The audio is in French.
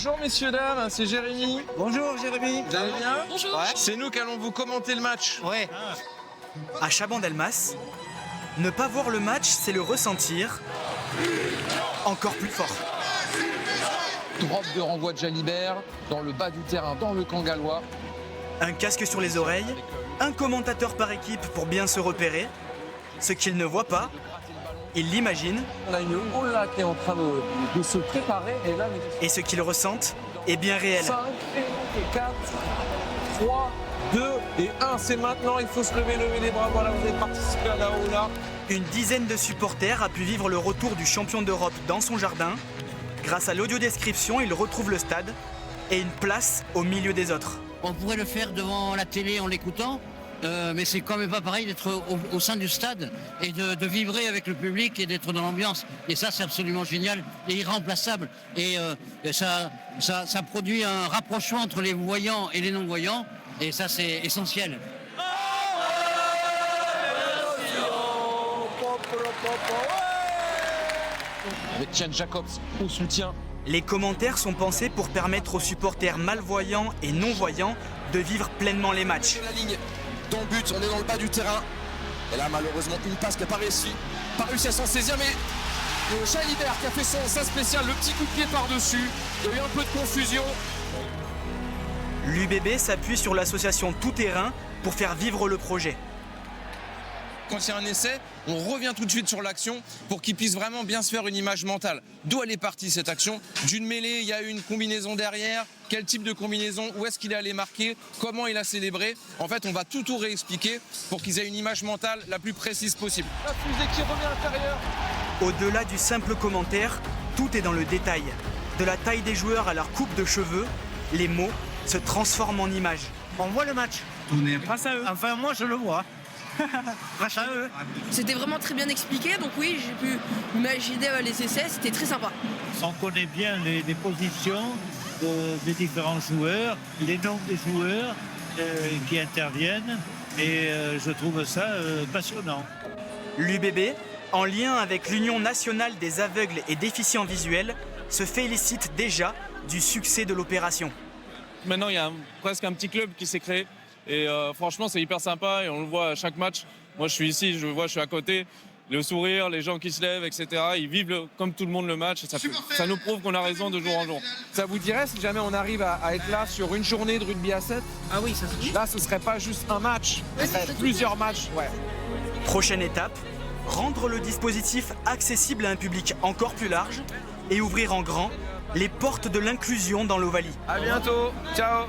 Bonjour messieurs, dames, c'est Jérémy. Bonjour Jérémy. Vous allez bien? Bonjour. Ouais. C'est nous qui allons vous commenter le match. Ouais. À Chabandelmas, ne pas voir le match, c'est le ressentir encore plus fort. Drop de renvoi de Jalibert dans le bas du terrain, dans le camp gallois. Un casque sur les oreilles, un commentateur par équipe pour bien se repérer. Ce qu'il ne voit pas, il l'imagine. On a une boule là qui est en train de se préparer et là, Et ce qu'il ressentent est bien réel. 5 et 4, 3, 2 et 1, c'est maintenant, il faut se lever les bras. Voilà, vous avez participé à là-haut là. Une dizaine de supporters a pu vivre le retour du champion d'Europe dans son jardin. Grâce à l'audiodescription, il retrouve le stade et une place au milieu des autres. On pourrait le faire devant la télé en l'écoutant, mais c'est quand même pas pareil d'être au sein du stade et de vibrer avec le public et d'être dans l'ambiance. Et ça, c'est absolument génial et irremplaçable. Et ça produit un rapprochement entre les voyants et les non-voyants. Et ça, c'est essentiel. avec Tian Jacobs au soutien. Les commentaires sont pensés pour permettre aux supporters malvoyants et non-voyants de vivre pleinement les matchs. La ligne dans le but, on est dans le bas du terrain. Et là, malheureusement, une passe qui n'a pas réussi à s'en saisir, mais Jalibert qui a fait sa spéciale, le petit coup de pied par-dessus. Il y a eu un peu de confusion. L'UBB s'appuie sur l'association Tout Terrain pour faire vivre le projet. Quand il y a un essai, on revient tout de suite sur l'action pour qu'il puisse vraiment bien se faire une image mentale. D'où elle est partie cette action? D'une mêlée, il y a eu une combinaison derrière. Quel type de combinaison? Où est-ce qu'il est allé marquer? Comment il a célébré? En fait, on va tout réexpliquer pour qu'ils aient une image mentale la plus précise possible. La fusée qui revient à l'intérieur. Au-delà du simple commentaire, tout est dans le détail. De la taille des joueurs à leur coupe de cheveux, les mots se transforment en images. On voit le match. Grâce à eux. Enfin, moi, je le vois. Grâce à eux. C'était vraiment très bien expliqué, donc oui, j'ai pu imaginer les essais, c'était très sympa. On connaît bien les positions des différents joueurs, les noms des joueurs qui interviennent, et je trouve ça passionnant. L'UBB, en lien avec l'Union nationale des aveugles et déficients visuels, se félicite déjà du succès de l'opération. Maintenant, il y a presque un petit club qui s'est créé. Et franchement, c'est hyper sympa et on le voit à chaque match. Moi, je suis ici, je suis à côté. Le sourire, les gens qui se lèvent, etc. Ils vivent comme tout le monde le match. Et ça nous prouve qu'on a raison de jour en jour. Ça vous dirait si jamais on arrive à être là sur une journée de rugby à 7? Ah oui, ça se dit. Là, ce serait pas juste un match, ce serait plusieurs matchs. Ouais. Prochaine étape, rendre le dispositif accessible à un public encore plus large et ouvrir en grand les portes de l'inclusion dans l'Ovalie. À bientôt, ciao.